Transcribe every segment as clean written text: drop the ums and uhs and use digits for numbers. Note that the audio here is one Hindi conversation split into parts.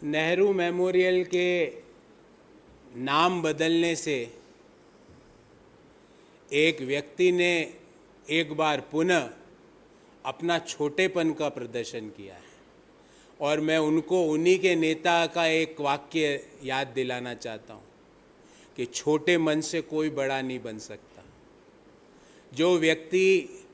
नेहरू मेमोरियल के नाम बदलने से एक व्यक्ति ने एक बार पुनः अपना छोटेपन का प्रदर्शन किया है और मैं उनको उन्हीं के नेता का एक वाक्य याद दिलाना चाहता हूँ कि छोटे मन से कोई बड़ा नहीं बन सकता। जो व्यक्ति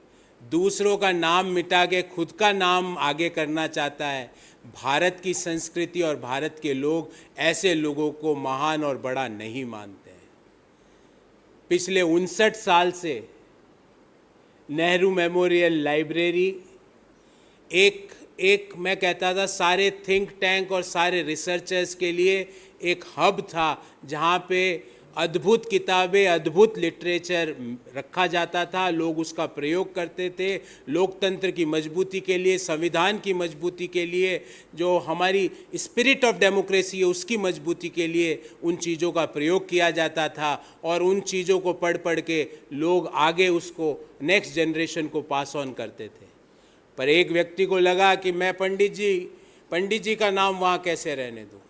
दूसरों का नाम मिटा के खुद का नाम आगे करना चाहता है, भारत की संस्कृति और भारत के लोग ऐसे लोगों को महान और बड़ा नहीं मानते हैं। पिछले 59 साल से नेहरू मेमोरियल लाइब्रेरी एक मैं कहता था सारे थिंक टैंक और सारे रिसर्चर्स के लिए एक हब था, जहाँ पे अद्भुत किताबें, अद्भुत लिटरेचर रखा जाता था। लोग उसका प्रयोग करते थे लोकतंत्र की मजबूती के लिए, संविधान की मजबूती के लिए, जो हमारी स्पिरिट ऑफ डेमोक्रेसी है उसकी मजबूती के लिए उन चीज़ों का प्रयोग किया जाता था और उन चीज़ों को पढ़ पढ़ के लोग आगे उसको नेक्स्ट जनरेशन को पास ऑन करते थे। पर एक व्यक्ति को लगा कि मैं पंडित जी का नाम वहाँ कैसे रहने दूँ,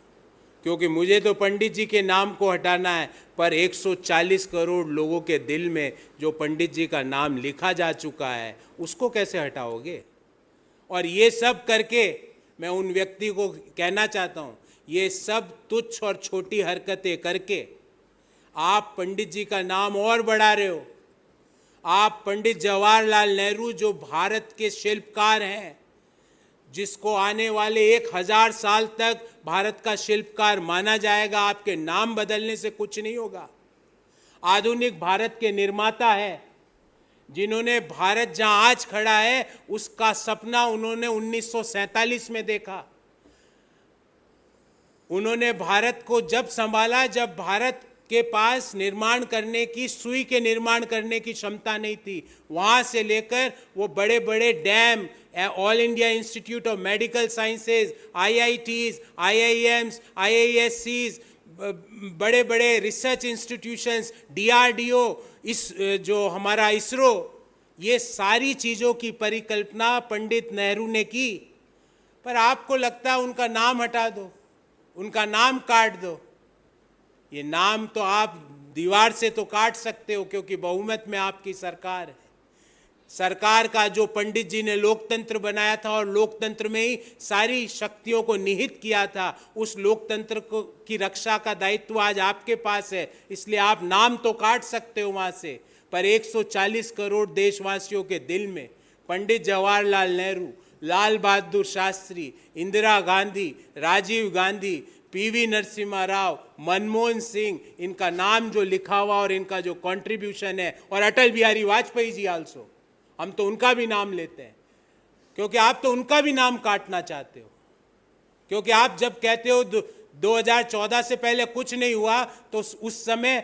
क्योंकि मुझे तो पंडित जी के नाम को हटाना है, पर 140 करोड़ लोगों के दिल में जो पंडित जी का नाम लिखा जा चुका है उसको कैसे हटाओगे। और ये सब करके मैं उन व्यक्ति को कहना चाहता हूँ, ये सब तुच्छ और छोटी हरकतें करके आप पंडित जी का नाम और बढ़ा रहे हो। आप पंडित जवाहरलाल नेहरू, जो भारत के शिल्पकार हैं, जिसको आने वाले 1000 साल तक भारत का शिल्पकार माना जाएगा, आपके नाम बदलने से कुछ नहीं होगा। आधुनिक भारत के निर्माता है, जिन्होंने भारत जहां आज खड़ा है उसका सपना उन्होंने 1947 में देखा। उन्होंने भारत को जब संभाला, जब भारत के पास निर्माण करने की, सुई के निर्माण करने की क्षमता नहीं थी। वहाँ से लेकर वो बड़े बड़े dam, all India institute of medical sciences, IITs, IIMs, IISCs, बड़े बड़े रिसर्च इंस्टीट्यूशंस, DRDO, इस जो हमारा इसरो, ये सारी चीज़ों की परिकल्पना पंडित नेहरू ने की। पर आपको लगता है उनका नाम हटा दो, उनका नाम काट दो। ये नाम तो आप दीवार से तो काट सकते हो, क्योंकि बहुमत में आपकी सरकार है। सरकार का जो पंडित जी ने लोकतंत्र बनाया था और लोकतंत्र में ही सारी शक्तियों को निहित किया था, उस लोकतंत्र को की रक्षा का दायित्व आज आपके पास है। इसलिए आप नाम तो काट सकते हो वहाँ से, पर 140 करोड़ देशवासियों के दिल में पंडित जवाहरलाल नेहरू, लाल बहादुर शास्त्री, इंदिरा गांधी, राजीव गांधी, PV नरसिम्हा राव, मनमोहन सिंह, इनका नाम जो लिखा हुआ और इनका जो कंट्रीब्यूशन है, और अटल बिहारी वाजपेयी जी आल्सो, हम तो उनका भी नाम लेते हैं, क्योंकि आप तो उनका भी नाम काटना चाहते हो। क्योंकि आप जब कहते हो 2014 से पहले कुछ नहीं हुआ, तो उस समय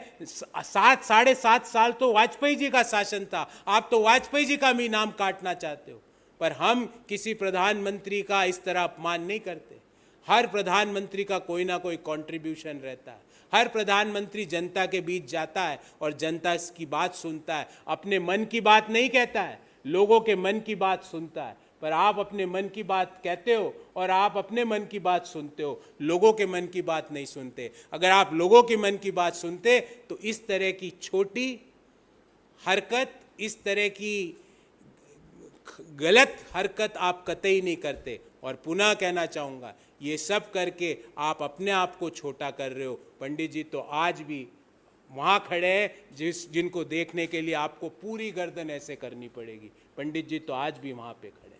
7.5 साल तो वाजपेयी जी का शासन था। आप तो वाजपेयी जी का भी नाम काटना चाहते हो। पर हम किसी प्रधानमंत्री का इस तरह अपमान नहीं करते। हर प्रधानमंत्री का कोई ना कोई कंट्रीब्यूशन रहता है। हर प्रधानमंत्री जनता के बीच जाता है और जनता की बात सुनता है। अपने मन की बात नहीं कहता है, लोगों के मन की बात सुनता है। पर आप अपने मन की बात कहते हो और आप अपने मन की बात सुनते हो, लोगों के मन की बात नहीं सुनते। अगर आप लोगों के मन की बात सुनते तो इस तरह की छोटी हरकत, इस तरह की गलत हरकत आप कतई नहीं करते। और पुनः कहना चाहूँगा, ये सब करके आप अपने आप को छोटा कर रहे हो। पंडित जी तो आज भी वहाँ खड़े हैं, जिनको देखने के लिए आपको पूरी गर्दन ऐसे करनी पड़ेगी। पंडित जी तो आज भी वहाँ पे खड़े हैं।